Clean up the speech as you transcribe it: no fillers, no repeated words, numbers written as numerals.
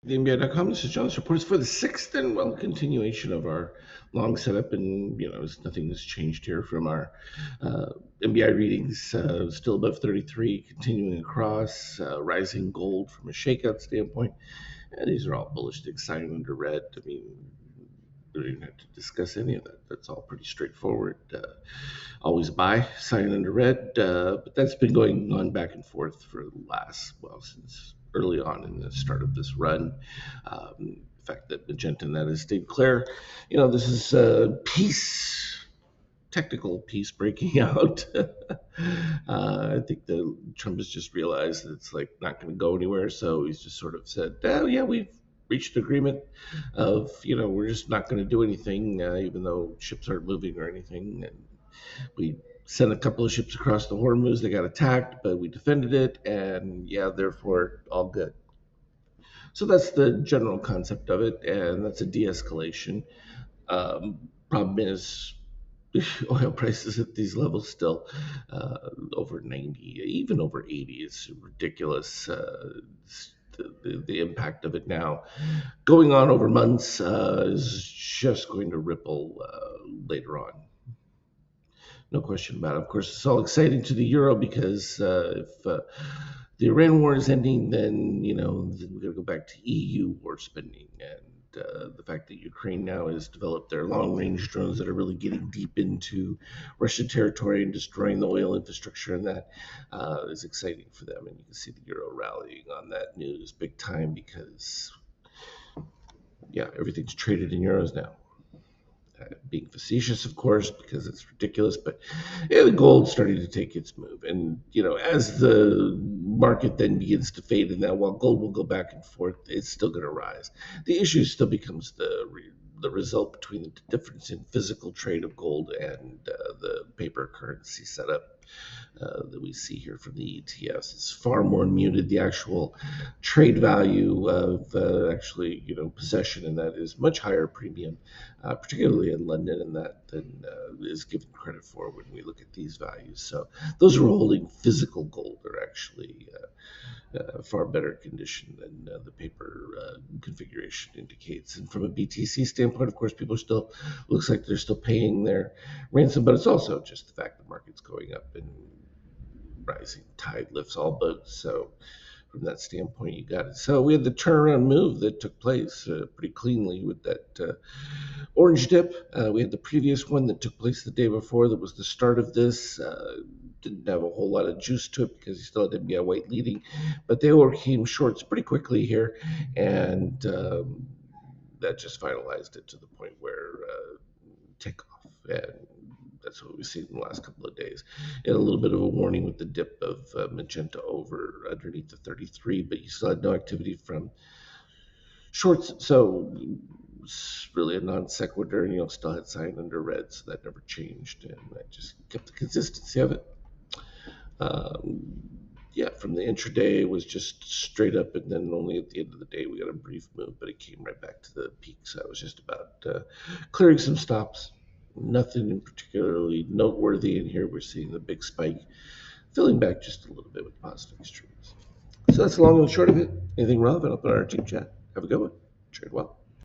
The NBA.com. This is John's reports for the sixth and continuation of our long setup, and nothing has changed here from our uh, MBI readings. Still above 33, continuing across, rising gold from a shakeout standpoint. And these are all bullish things, signing under red. I mean, we don't even have to discuss any of that. That's all pretty straightforward. Always buy, sign under red, but that's been going on back and forth for the last, since early on in the start of this run. The fact that Magenta and that has stayed clear, this is a piece, technical piece breaking out. I think the Trump has just realized that it's like not going to go anywhere, so he's just sort of said, "Oh yeah, we've reached agreement of we're just not going to do anything, even though ships aren't moving or anything, and we sent a couple of ships across the Hormuz. They got attacked, but we defended it, and yeah, therefore all good." So that's the general concept of it, and that's a de-escalation. Problem is, oil prices at these levels still over 90, even over 80. It's ridiculous. The impact of it now going on over months is just going to ripple later on. No question about it. Of course, it's all exciting to the euro because if the Iran war is ending, then then we're going to go back to EU war spending, and the fact that Ukraine now has developed their long-range drones that are really getting deep into Russian territory and destroying the oil infrastructure, and that is exciting for them. And you can see the euro rallying on that news big time because yeah, everything's traded in euros now. Being facetious, of course, because it's ridiculous. But yeah, the gold's starting to take its move, and as the market then begins to fade, and that while gold will go back and forth, it's still going to rise. The issue still becomes the result between the difference in physical trade of gold and the paper currency setup that we see here from the ETFs. It's far more muted. The actual trade value of actually, possession, and that is much higher premium, particularly in London, and that than is given credit for when we look at these values. So those who are holding physical gold are actually far better condition than the paper configuration indicates. And from a BTC standpoint, of course, people still looks like they're still paying their ransom, but it's also just the fact the market's going up and rising tide lifts all boats. So from that standpoint, you got it. So we had the turnaround move that took place pretty cleanly with that orange dip. We had the previous one that took place the day before that was the start of this. Didn't have a whole lot of juice to it because you still had MBI white leading, but they overcame shorts pretty quickly here, and that just finalized it to the point where takeoff. And that's what we've seen in the last couple of days. It had a little bit of a warning with the dip of Magenta over underneath the 33, but you still had no activity from shorts. So it's really a non sequitur, and still had sign under red, so that never changed, and I just kept the consistency of it. Um, yeah, from the intraday it was just straight up, and then only at the end of the day we got a brief move, but it came right back to the peak. So I was just about clearing some stops. Nothing particularly noteworthy in here. We're seeing the big spike, filling back just a little bit with positive extremes. So that's the long and short of it. Anything relevant? I'll put on our team chat. Have a good one. Trade well.